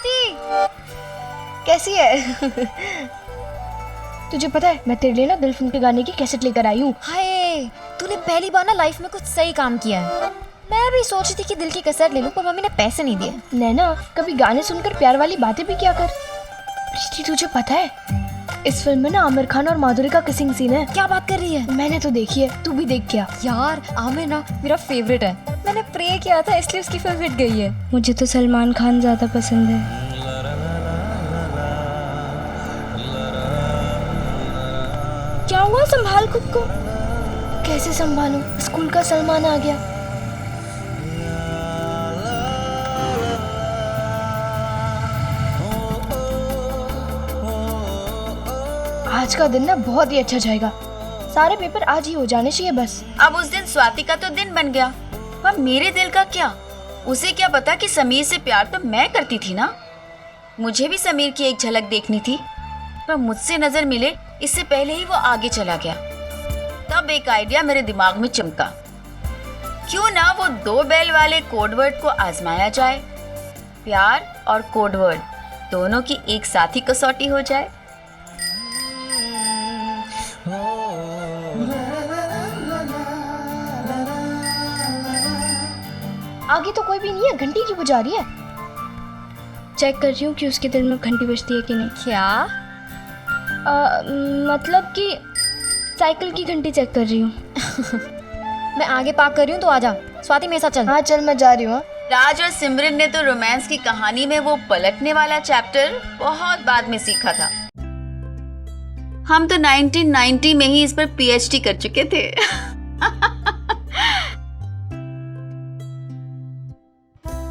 स्वाति कैसी है? तुझे पता है मैं तेरे लिए ना दिल फिल्म के गाने की कैसेट लेकर आई हूँ। हाय, तूने पहली बार ना लाइफ में कुछ सही काम किया है। मैं भी सोच रही थी कि दिल की कैसेट ले लूं, पर मम्मी ने पैसे नहीं दिए। नैना, कभी गाने सुनकर प्यार वाली बातें भी क्या कर। प्रीति, तुझे पता है इस फिल्म में ना आमिर खान और माधुरी का किसिंग सीन है। क्या बात कर रही है? मैंने तो देखी है, तू भी देख क्या। यार आमिर ना मेरा फेवरेट है। मैंने प्रे किया था इसलिए उसकी फिल्म हिट गई है। मुझे तो सलमान खान ज्यादा पसंद है। क्या हुआ? संभाल खुद को। कैसे संभालूं? स्कूल का सलमान आ गया। आज का दिन ना बहुत ही अच्छा जाएगा। सारे पेपर आज ही हो जाने चाहिए बस। अब उस दिन स्वाति का तो दिन बन गया, पर मेरे दिल का क्या? उसे क्या पता कि समीर से प्यार तो मैं करती थी ना। मुझे भी समीर की एक झलक देखनी थी, पर मुझसे नजर मिले इससे पहले ही वो आगे चला गया। तब एक आइडिया मेरे दिमाग में चमका, क्यों ना वो 2 बैल वाले कोडवर्ड को आजमाया जाए। प्यार और कोडवर्ड दोनों की एक साथ ही कसौटी हो जाए। आगे तो कोई भी नहीं है, घंटी क्यों बजा रही है? चेक कर रही हूँ कि उसके दिल में घंटी बजती है कि नहीं। क्या? मतलब कि साइकिल की घंटी चेक कर रही हूँ। मैं आगे पार्क कर रही हूँ, तो आजा। स्वाति मेरे साथ चल। हाँ चल, मैं जा रही हूँ। राज और सिमरन ने तो रोमांस की कहानी में वो पलटने वाला चैप्टर बहुत बाद में सीखा था। हम तो 1990 में ही इस पर पीएचडी कर चुके थे।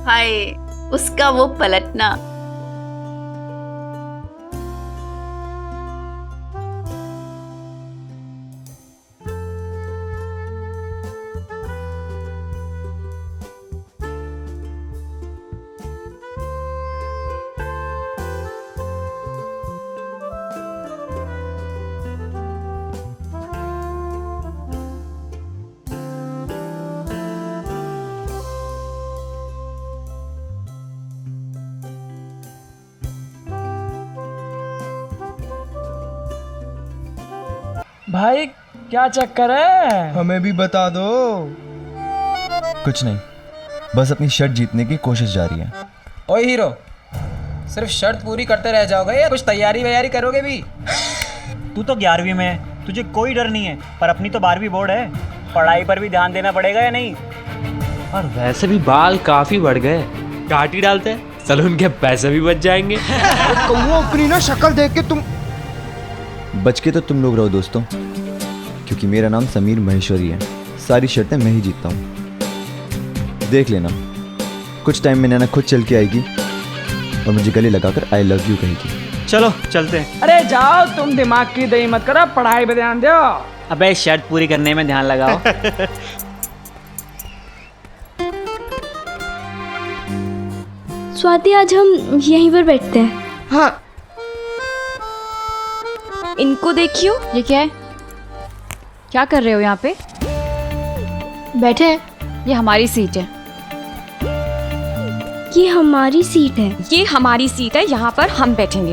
हाय, उसका वो पलटना। भाई क्या चक्कर है? हमें भी बता दो। कुछ नहीं, बस अपनी शर्त जीतने की कोशिश जारी है। ओए हीरो, सिर्फ शर्त पूरी करते रह जाओगे या कुछ तैयारी वैयारी करोगे भी? तू तो 11वीं में है, तुझे कोई डर नहीं है, पर अपनी तो 12वीं बोर्ड है। पढ़ाई पर भी ध्यान देना पड़ेगा या नहीं? और वैसे भी बाल काफी बढ़ गए, काट ही डालते हैं, सलून के पैसे भी बच जाएंगे। कौओं, अपनी ना शक्ल देख के तुम बच के तो तुम लोग रहो दोस्तों, क्योंकि मेरा नाम समीर महेश्वरी है। सारी शर्तें मैं ही जीतता हूँ। देख लेना, कुछ टाइम में नैना खुद चल के आएगी और मुझे गले लगाकर आई लव यू कहेगी। चलो चलते हैं। अरे जाओ, तुम दिमाग की दही मत करो, पढ़ाई पे ध्यान दो। अबे शर्त पूरी करने में ध्यान लगाओ। स्वाति, आज हम यहीं पर बैठते हैं। हाँ। इनको देखियो। ये क्या है? क्या कर रहे हो यहाँ पे? बैठे हैं। ये हमारी सीट है। ये हमारी सीट है। ये हमारी सीट है, यहाँ पर हम बैठेंगे।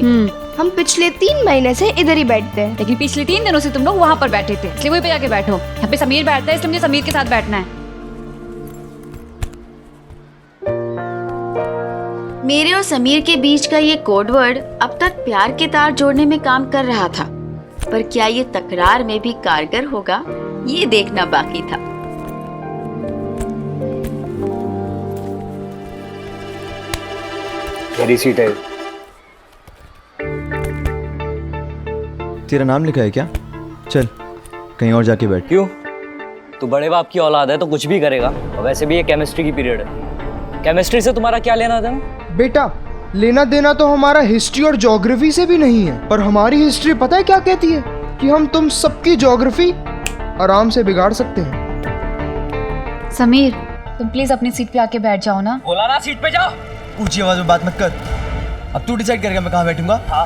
हम पिछले 3 महीने से इधर ही बैठते हैं। लेकिन पिछले 3 दिनों से तुम लोग वहाँ पर बैठे थे, इसलिए वहीं पे जाके बैठो। यहाँ पे समीर बैठता है, इसलिए मुझे समीर के साथ बैठना है। मेरे और समीर के बीच का ये कोडवर्ड अब तक प्यार के तार जोड़ने में काम कर रहा था, पर क्या ये तकरार में भी कारगर होगा, ये देखना बाकी था। मेरी सीट है। तेरा नाम लिखा है क्या? चल कहीं और जाके बैठ। क्यों? तू बड़े बाप की औलाद है तो कुछ भी करेगा, और वैसे भी ये केमिस्ट्री की पीरियड है। केमिस्ट्री से तुम्हारा क्या लेना देना? बेटा, लेना देना तो हमारा हिस्ट्री और ज्योग्राफी से भी नहीं है, पर हमारी हिस्ट्री पता है क्या कहती है? कि हम तुम सबकी ज्योग्राफी आराम से बिगाड़ सकते हैं। समीर, तुम प्लीज अपनी सीट पे आके बैठ जाओ ना। बोला ना सीट पे जाओ। ऊंची आवाज में बात मत कर। अब तू डिसाइड करेगा मैं कहाँ बैठूंगा। हाँ।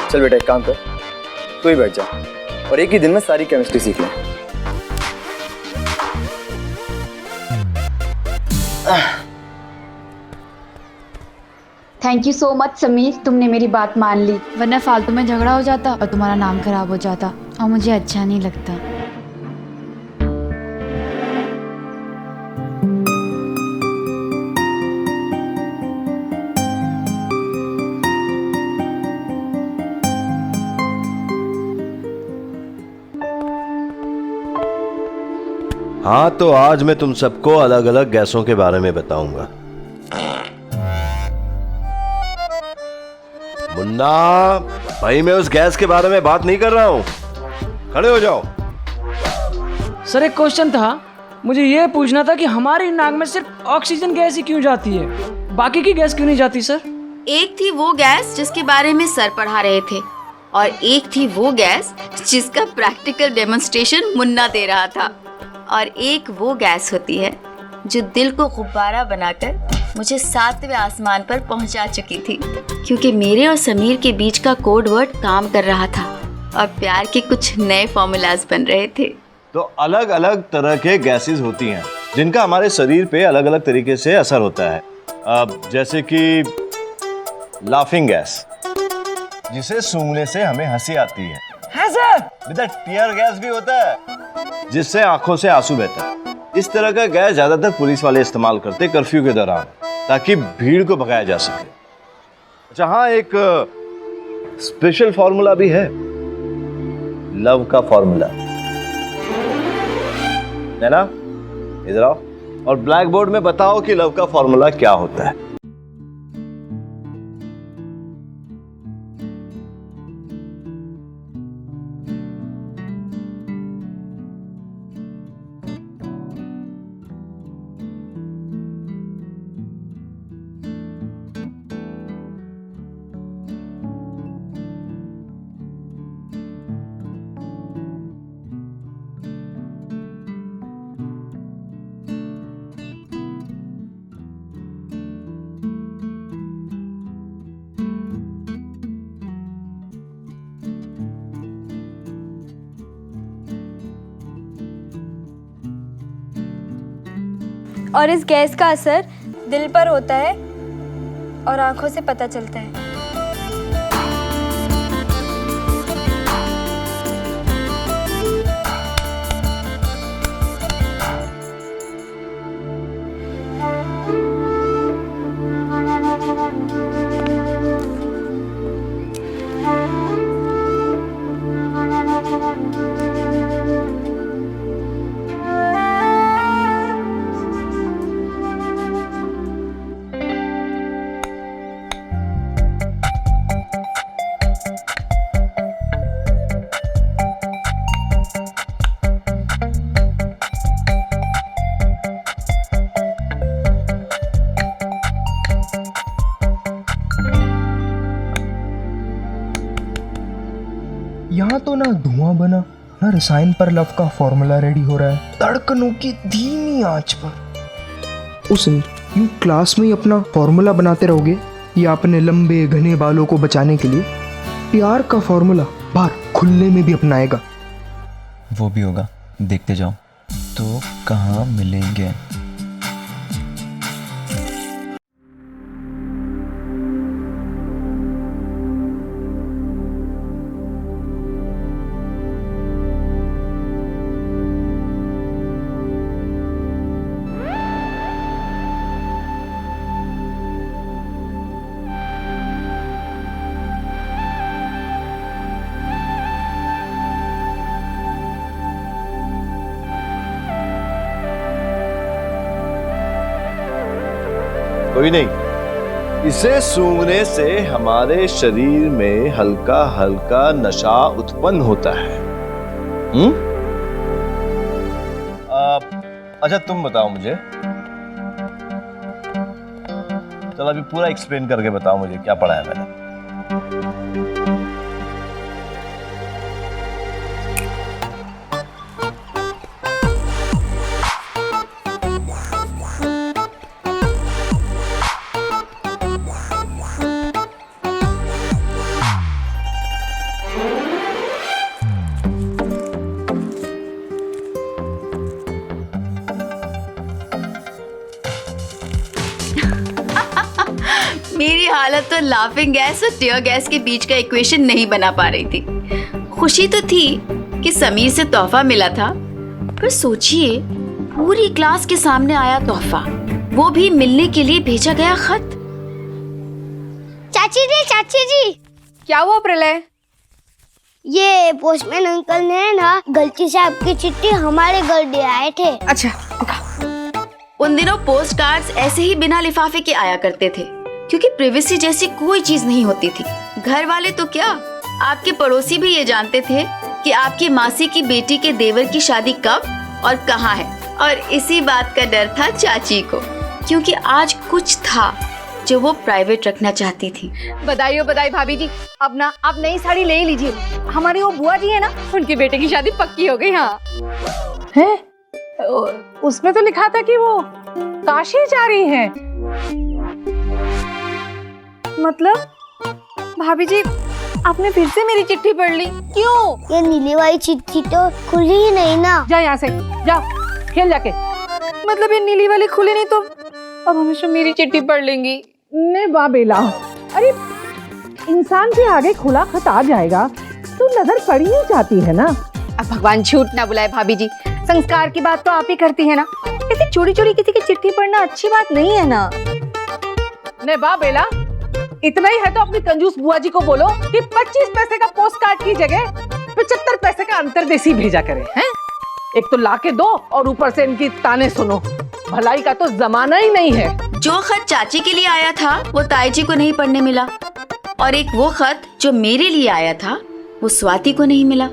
चल बेटा एक काम कर, तू ही बैठ जा और एक ही दिन में सारी केमिस्ट्री सीख ले। Thank you so much Sameer, तुमने मेरी बात मान ली। वरना फालतू में झगड़ा हो जाता और तुम्हारा नाम खराब हो जाता, और मुझे अच्छा नहीं लगता। हाँ, तो आज मैं तुम सबको अलग अलग गैसों के बारे में बताऊंगा। मुन्ना भाई, मैं उस गैस के बारे में बात नहीं कर रहा हूं, खड़े हो जाओ। सर एक क्वेश्चन था, मुझे ये पूछना था कि हमारी नाक में सिर्फ ऑक्सीजन गैस ही क्यों जाती है, बाकी की गैस क्यों नहीं जाती सर? एक थी वो गैस जिसके बारे में सर पढ़ा रहे थे, और एक थी वो गैस जिसका प्रैक्टिकल डेमोन्स्ट्रेशन मुन्ना दे रहा था, और एक वो गैस होती है जो दिल को गुब्बारा बनाकर मुझे 7वें आसमान पर पहुंचा चुकी थी, क्योंकि मेरे और समीर के बीच का कोड वर्ड काम कर रहा था और प्यार के कुछ नए फॉर्मूलाज बन रहे थे। तो अलग अलग तरह के गैसेस होती हैं जिनका हमारे शरीर पे अलग अलग तरीके से असर होता है। जैसे कि लाफिंग गैस, जिसे सूंघने से हमें हंसी आती है। हाँ सर। विद टीयर गैस भी होता है, जिससे आंखों से आंसू बहता है। इस तरह का गैस ज्यादातर पुलिस वाले इस्तेमाल करते कर्फ्यू के दौरान, ताकि भीड़ को भगाया जा सके। अच्छा हाँ, एक स्पेशल फॉर्मूला भी है, लव का फॉर्मूला। है ना, इधर आओ और ब्लैक बोर्ड में बताओ कि लव का फॉर्मूला क्या होता है। और इस गैस का असर दिल पर होता है और आंखों से पता चलता है। यहाँ तो ना धुआं बना, ना रसायन पर लव का फॉर्मूला रेडी हो रहा है, धड़कनों की धीमी आंच पर। उस यूं क्लास में ही अपना फॉर्मूला बनाते रहोगे या अपने लंबे घने बालों को बचाने के लिए प्यार का फॉर्मूला बाहर खुले में भी अपनाएगा? वो भी होगा, देखते जाओ। तो कहाँ मिलेंगे? कोई नहीं, इसे सूंघने से हमारे शरीर में हल्का हल्का नशा उत्पन्न होता है। अच्छा तुम बताओ मुझे, चलो अभी पूरा एक्सप्लेन करके बताओ मुझे क्या पढ़ा है मैंने। मेरी हालत तो लाफिंग गैस और टीयर गैस के बीच का इक्वेशन नहीं बना पा रही थी। खुशी तो थी कि समीर से तोहफा मिला था, पर सोचिए पूरी क्लास के सामने आया तोहफा, वो भी मिलने के लिए भेजा गया खत। चाची जी क्या हुआ प्रलय? ये पोस्टमैन अंकल ने ना गलती से आपकी चिट्ठी हमारे घर दे आए थे। अच्छा, उन दिनों पोस्ट कार्ड्स ऐसे ही बिना लिफाफे के आया करते थे, क्योंकि प्रिवेसी जैसी कोई चीज नहीं होती थी। घर वाले तो क्या, आपके पड़ोसी भी ये जानते थे कि आपकी मासी की बेटी के देवर की शादी कब और कहाँ है। और इसी बात का डर था चाची को, क्योंकि आज कुछ था जो वो प्राइवेट रखना चाहती थी। बधाई हो बधाई भाभी जी। अब ना आप नई साड़ी ले ही लीजिए। हमारी वो बुआ जी है ना, उनकी बेटे की शादी पक्की हो गई। हाँ है? उसमें तो लिखा था कि वो काशी जा रही हैं। मतलब भाभी जी आपने फिर से मेरी चिट्ठी पढ़ ली? क्यों? ये नीली वाली चिट्ठी तो खुली ही नहीं ना। जा यहाँ से, जाओ खेल जाके। मतलब ये नीली वाली खुली नहीं तो अब हमेशा मेरी चिट्ठी पढ़ लेंगी? ने बाबेला, अरे इंसान के आगे खुला खत आ जाएगा तो नजर पड़ी ही जाती है ना। अब भगवान झूठ ना बुलाए भाभी जी, संस्कार की बात तो आप ही करती है ना। ऐसे चोरी चोरी किसी की चिट्ठी पढ़ना अच्छी बात नहीं है ना। ने बाबेला, इतना ही है तो अपनी कंजूस बुआ जी को बोलो कि 25 पैसे का पोस्ट कार्ड की जगह 75 पैसे का अंतरदेशी भेजा करे। हैं? एक तो लाके दो और ऊपर से इनकी ताने सुनो। भलाई का तो जमाना ही नहीं है। जो खत चाची के लिए आया था वो ताई जी को नहीं पढ़ने मिला, और एक वो खत जो मेरे लिए आया था वो स्वाति को नहीं मिला।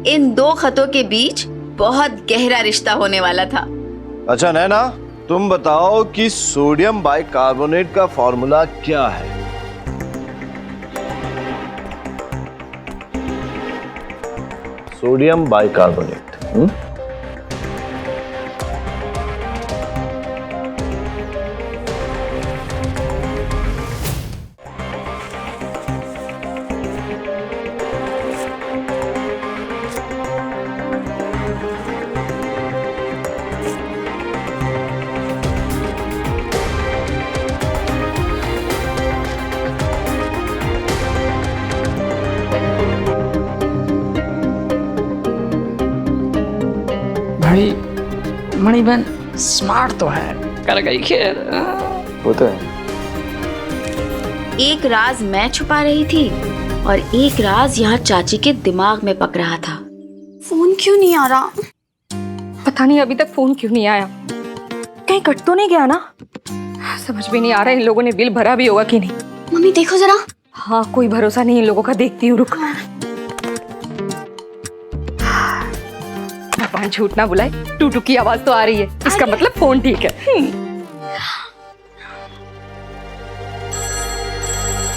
इन दो खतों के बीच बहुत गहरा रिश्ता होने वाला था। अच्छा नैना, तुम बताओ कि सोडियम बाइकार्बोनेट का फॉर्मूला क्या है? Sodium bicarbonate. भाई मणिबन स्मार्ट तो है, कर गई खेर। वो तो है। एक राज मैं छुपा रही थी और एक राज यहाँ चाची के दिमाग में पक रहा था। फोन क्यों नहीं आ रहा? पता नहीं अभी तक फोन क्यों नहीं आया। कहीं कट तो नहीं गया ना? समझ भी नहीं आ रहा इन लोगों ने बिल भरा भी होगा कि नहीं। मम्मी देखो जरा। हाँ कोई भरोसा नहीं इन लोगों का, देखती हूँ, रुक। भगवान झूठ ना बुलाए, टूटू की आवाज तो आ रही है, इसका मतलब फोन ठीक है।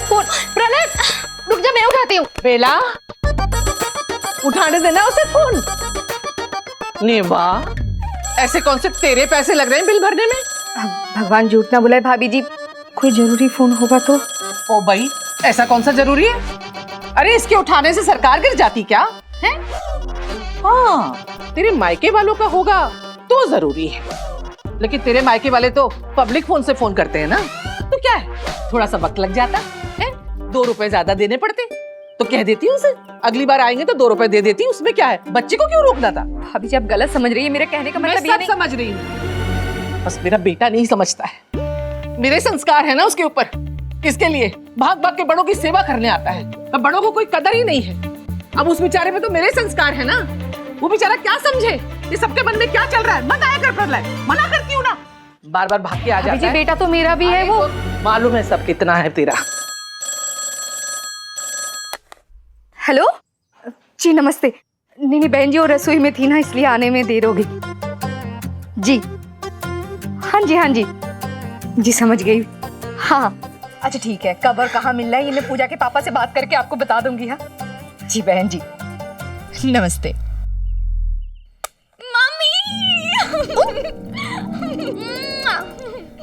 फोन प्रलय, रुक जा मैं उठाती हूँ। बेला, उठाने देना उसे फोन। नेवा, ऐसे कौन से तेरे पैसे लग रहे हैं बिल भरने में? भगवान झूठ ना बुलाए भाभी जी, कोई जरूरी फोन होगा तो। ओ भाई, ऐसा कौन सा जरूरी है? अरे इसके उठाने से सरकार गिर जाती क्या है? हाँ, तेरे मायके वालों का होगा तो जरूरी है, लेकिन तेरे मायके वाले तो पब्लिक फोन से फोन करते हैं ना, तो क्या है, थोड़ा सा वक्त लग जाता है, 2 रुपए ज्यादा देने पड़ते, तो कह देती हूँ उसे अगली बार आएंगे तो 2 रुपए दे देती, उसमें क्या है, बच्चे को क्यों रोकना था? भाभी जी आप गलत समझ रही है, मेरे कहने का मतलब ये नहीं। समझ रही हूँ, बस मेरा बेटा नहीं समझता है। मेरे संस्कार है ना उसके ऊपर, किसके लिए भाग भाग के बड़ों की सेवा करने आता है, अब बड़ों को कोई कदर ही नहीं है। अब उस बेचारे में तो मेरे संस्कार है ना, वो बेचारा क्या समझे ये सबके मन में क्या चल रहा है। मत आया कर प्रलय, मना करती हूँ ना, बार बार भाग के आ जाता है। बेटा तो मेरा भी है, वो मालूम है सब कितना है तेरा। हेलो जी नमस्ते। नहीं बहन जी, वो रसोई में थी ना इसलिए आने में देर होगी। जी हाँ जी जी समझ गई। हाँ अच्छा ठीक है, कब और कहाँ मिलना है ये मैं पूजा के पापा से बात करके आपको बता दूंगी। हाँ जी बहन जी नमस्ते।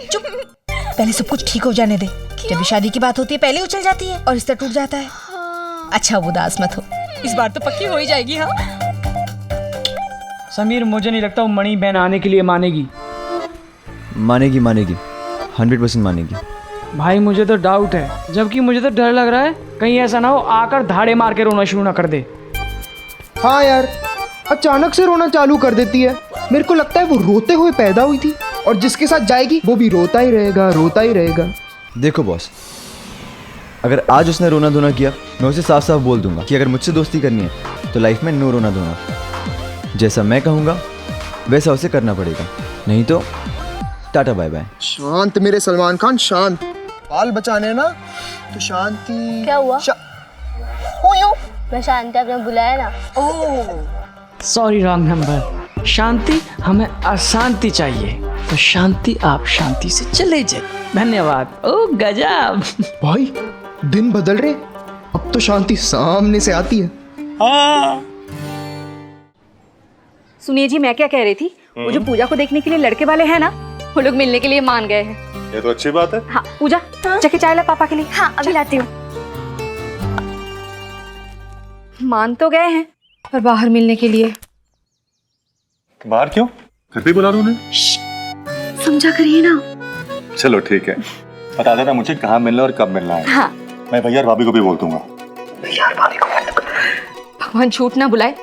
चुप, पहले सब कुछ ठीक हो जाने दे। जब भी शादी की बात होती है पहले उछल जाती है और रिश्ता टूट जाता है। अच्छा अब उदास मत हो, इस बार तो पक्की हो ही जाएगी। हाँ समीर, मुझे नहीं लगता वो मणि बहन आने के लिए मानेगी। मानेगी 100% मानेगी। भाई मुझे तो डाउट है, जबकि मुझे तो डर लग रहा है कहीं ऐसा ना हो आकर धाड़े मार के रोना शुरू ना कर दे। हाँ यार, अचानक से रोना चालू कर देती है। मेरे को लगता है वो रोते हुए पैदा हुई थी और जिसके साथ जाएगी वो भी रोता ही रहेगा, रोता ही रहेगा। देखो बॉस, अगर आज उसने रोना धोना किया, मैं उसे साफ साफ बोल दूंगा कि अगर मुझसे दोस्ती करनी है तो लाइफ में नो रोना धोना। जैसा मैं कहूँगा वैसा उसे करना पड़ेगा, नहीं तो टाटा बाय बाय। शांत मेरे सलमान खान, शांत। बाल बचाने ना तो शांति। क्या हुआ? मैं शांति आपने बुलाया ना। Sorry wrong number. शांति, हमें अशांति चाहिए, तो शांति आप शांति से चले जाए। धन्यवाद। ओ गजब। भाई दिन बदल रहे, अब तो शांति सामने से आती है। सुनिए जी, मैं क्या कह रही थी, वो जो पूजा को देखने के लिए लड़के वाले हैं ना, वो लोग मिलने के लिए मान गए हैं। ये तो अच्छी बात है। हाँ पूजा, जाके चाय ला पापा के लिए। हाँ अभी लाती हूँ। मान तो गए हैं पर बाहर मिलने के लिए। बाहर क्यों? घर पे बुला लो उन्हें। समझा करिए ना। चलो ठीक है, बता देना मुझे कहाँ मिलना और कब मिलना है। हाँ। मैं भैया और भाभी को भी बोल दूंगा। भगवान झूठ ना बुलाए,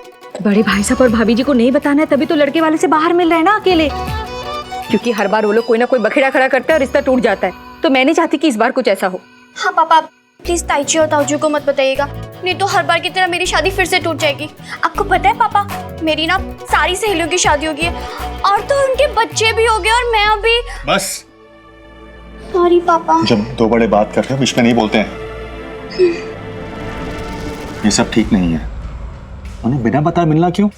बड़े भाई साहब और भाभी जी को नहीं बताना है, तभी तो लड़के वाले से बाहर मिल रहे हैं ना अकेले। क्योंकि हर बार वो लोग कोई ना कोई बखेड़ा खड़ा करते हैं और रिश्ता टूट जाता है, तो मैं नहीं चाहती कि इस बार कुछ ऐसा हो। हाँ पापा, प्लीज ताईची और ताऊजी को मत बताइएगा, नहीं तो हर बार की तरह मेरी शादी फिर से टूट जाएगी। आपको पता है पापा, मेरी ना सारी सहेलियों की शादी हो गई है और तो उनके बच्चे भी हो गए और मैं अभी। बस सॉरी पापा। जब दो बड़े बात करते हैं बीच में नहीं बोलते हैं। ये सब ठीक नहीं है। उन्हें बिना बताए मिलना क्यों?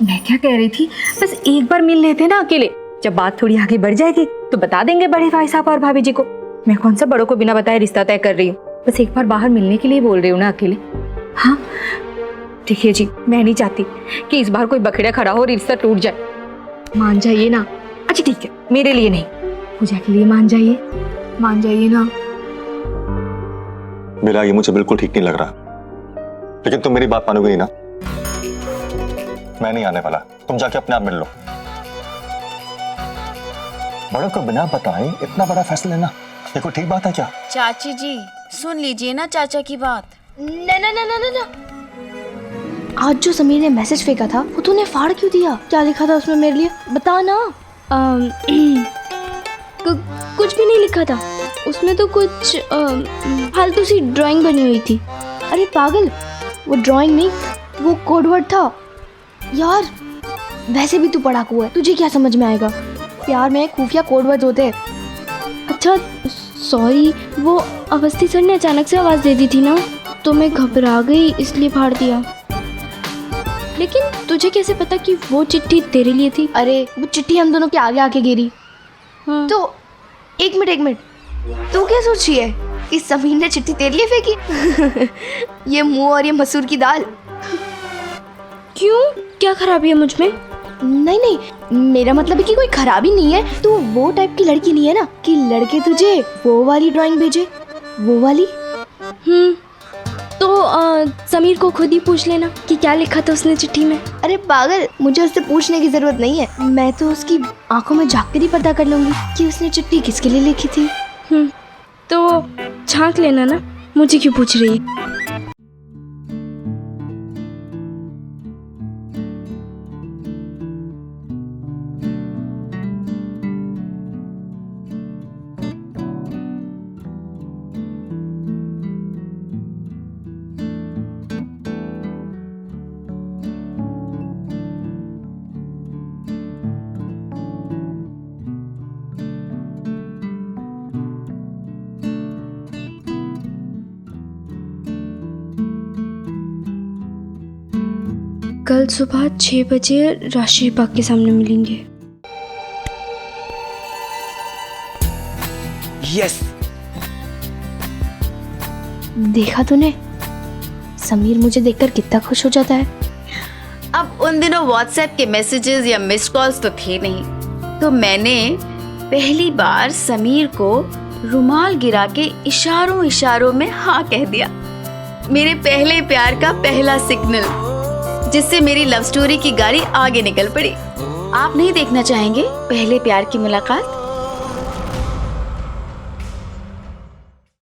मैं क्या कह रही थी, बस एक बार मिल लेते ना अकेले, जब बात थोड़ी आगे बढ़ जाएगी तो बता देंगे बड़े भाई साहब और भाभी जी को। मैं कौन सा बड़ों को बिना बताए रिश्ता तय कर रही हूँ, बस एक बार बाहर मिलने के लिए बोल रही हूँ ना अकेले। हाँ देखिए जी, मैं नहीं चाहती कि इस बार कोई बखेड़ा खड़ा हो और रिश्ता टूट जाए। मान जाइए ना। अच्छा ठीक है, मेरे लिए नहीं, पूजा के लिए मान जाइए, मान जाइए ना। मेरा ये मुझे बिल्कुल ठीक नहीं लग रहा, लेकिन तुम मेरी बात मानोगे ना? मैं नहीं आने वाला, तुम जाके अपने आप मिल लो। बड़ों को बिना बताए इतना बड़ा फैसला लेना, ये कोई ठीक बात है क्या? चाची जी सुन लीजिए ना चाचा की बात। ना ना ना ना ना ना, आज जो समीर ने मैसेज फेंका था वो तूने फाड़ क्यों दिया? क्या लिखा था उसमें मेरे लिए, बता ना। कुछ भी नहीं लिखा था उसमें, तो कुछ फालतू सी ड्राइंग बनी हुई थी। अरे पागल, वो ड्राइंग नहीं, वो कोड वर्ड था यार। वैसे भी तू पढ़ाकू है, तुझे क्या समझ में आएगा? प्यार में खुफिया कोड वर्ड होते हैं। अच्छा सॉरी, वो अवस्थी सर ने अचानक से आवाज़ दे दी थी ना, तो मैं घबरा गई इसलिए फाड़ दिया। लेकिन तुझे कैसे पता कि वो चिट्ठी तेरे लिए थी? अरे वो चिट्ठी हम दोनों के आगे आके गिरी। हाँ। तो एक मिनट, तू क्या सोच रही है कि समीर ने चिट्ठी तेरे लिए फेंकी? ये मुंह और ये मसूर की दाल। क्यों, क्या खराबी है मुझ में? नहीं, मेरा मतलब है कि कोई खराबी नहीं है। तू वो टाइप की लड़की नहीं है ना कि लड़के तुझे वो वाली ड्राइंग भेजे, वो वाली। तो समीर को खुद ही पूछ लेना कि क्या लिखा था उसने चिट्ठी में। अरे पागल, मुझे उससे पूछने की जरूरत नहीं है, मैं तो उसकी आंखों में झांक कर ही पता कर लूंगी कि उसने चिट्ठी किसके लिए लिखी थी। तो झांक लेना ना, मुझे क्यों पूछ रही है? कल सुबह 6 बजे राष्ट्रीय बाग के सामने मिलेंगे। यस। देखा तूने, समीर मुझे देखकर कितना खुश हो जाता है। अब उन दिनों व्हाट्सएप के मैसेजेस या मिस्ड कॉल्स तो थे नहीं, तो मैंने पहली बार समीर को रुमाल गिरा के इशारों में हाँ कह दिया। मेरे पहले प्यार का पहला सिग्नल, जिससे मेरी लव स्टोरी की गाड़ी आगे निकल पड़ी। आप नहीं देखना चाहेंगे पहले प्यार की मुलाकात?